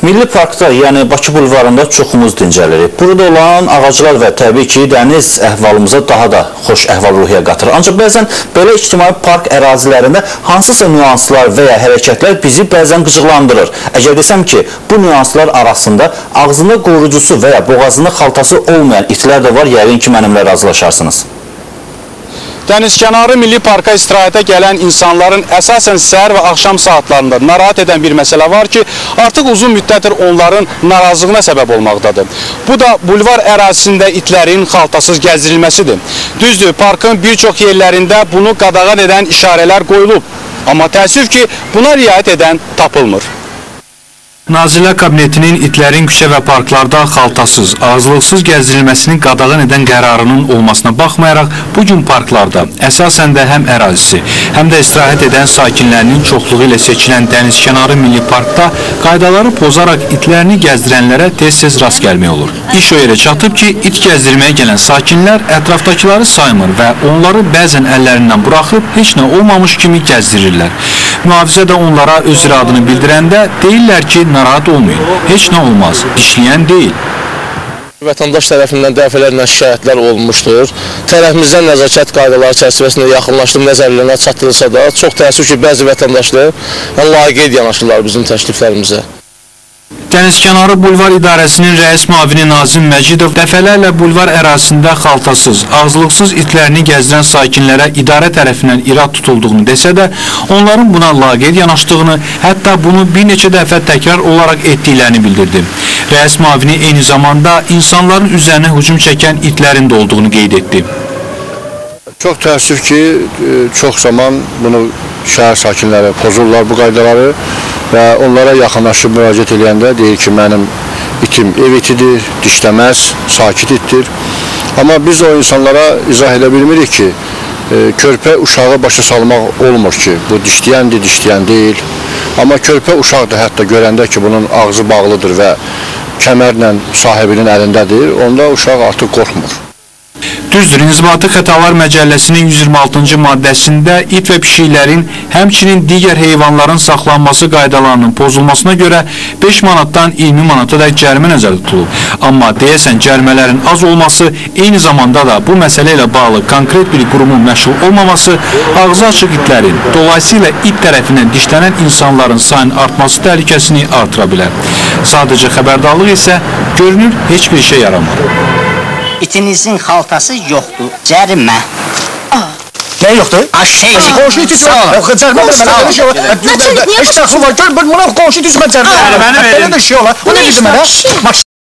Milli parkda, yəni Bakı bulvarında çoxumuz dincəlirik. Burada olan ağaclar və təbii ki, dəniz əhvalımıza daha da xoş əhval-ruhiyyə qatır. Ancaq bəzən belə ictimai park ərazilərində hansısa nüanslar və ya hərəkətlər bizi bəzən qıcıqlandırır. Əgər desəm ki, bu nüanslar arasında ağzında qorucusu və ya boğazında xaltası olmayan itlər də var, yəqin ki, mənimlə razılaşarsınız. Dənizkənarı Milli Parka istirahətə gələn insanların əsasən səhər və axşam saatlarında narahat edən bir məsələ var ki, artıq uzun müddətdir onların narazılığına səbəb olmaqdadır. Bu da bulvar ərazisində itlərin xaltasız gəzdirilməsidir. Düzdür, parkın bir çox yerlərində bunu qadağan edən işarələr qoyulub. Amma təəssüf ki, buna riayət edən tapılmır. Nazirlər Kabinetinin itlərin küçə və parklarda xaltasız, ağızlıqsız gəzdirilməsini qadağan edən qərarının olmasına baxmayaraq, bugün parklarda əsasən də həm ərazisi, həm də istirahət edən sakinlərinin çoxluğu ilə seçilən Dənizkənarı Milli Parkda qaydaları pozaraq itlərini gəzdirənlərə tez-tez rast gəlmək olur. İş o yerə çatıb ki, it gəzdirməyə gələn sakinlər ətrafdakıları saymır və onları bəzən əllərindən buraxıb heç nə olmamış kimi gəzdirirlər. Mühafizə də onlara öz iradını bildirəndə deyirlər ki, narahat olmayın, heç nə olmaz, dişləyən deyil. Vətəndaş tərəfindən dəfələrlə şikayətlər olmuşdur. Tərəfimizdən nəzakət qaydaları çərçivəsində yaxınlaşdırıb nəzərlərinə çatdırılsa da, çox təəssüf ki, bəzi vətəndaşlar laqeyd yanaşırlar bizim təkliflərimizə. Dənizkənarı Bulvar İdarəsinin rəis müavini Nazim Məcidov dəfələrlə bulvar ərazisində xaltasız, ağızlıqsız itlərini gəzdirən sakinlərə idarə tərəfindən irad tutulduğunu desə də, onların buna laqeyd yanaşdığını, hətta bunu bir neçə dəfə təkrar olaraq etdiklərini bildirdi. Rəis müavini eyni zamanda insanların üzərinə hücum çəkən itlərin də olduğunu qeyd etdi. Çox təəssüf ki, çox zaman bunu şəhər sakinləri pozurlar bu qaydaları və onlara yaxınlaşıb müraciət edəndə deyir ki, mənim itim ev itidir, dişləməz, sakit itdir. Amma biz o insanlara izah edə bilmirik ki, körpə uşağı başa salmaq olmur ki, bu dişləyəndir, dişləyən deyil. Amma körpə uşaq da hətta görəndə ki, bunun ağzı bağlıdır və kəmərlə sahibinin əlindədir, onda uşaq artıq qorxmur. Düzdür, İnzibati Xətalar Məcəlləsinin 126-cı maddəsində it və pişiklərin, həmçinin digər heyvanların saxlanması qaydalarının pozulmasına görə 5 manatdan 20 manata da cərimə nəzərdə tutulub. Amma deyəsən cərimələrin az olması, eyni zamanda da bu məsələ ilə bağlı konkret bir qurumun məşğul olmaması, ağzı açıq itlərin, dolayısıyla it tərəfindən dişlənən insanların sayının artması təhlükəsini artıra bilər. Sadəcə xəbərdarlıq isə görünür heç bir şey yaramır. İtinizin xaltası yoxdur, cərimə. Nə yoxdur? Qonşu iti yoxdur. Cərimə belə şey olar. Heç təxsil var, gör, buna qonşu iti cərimə. Belə də şey olar. O nə dedi mənə?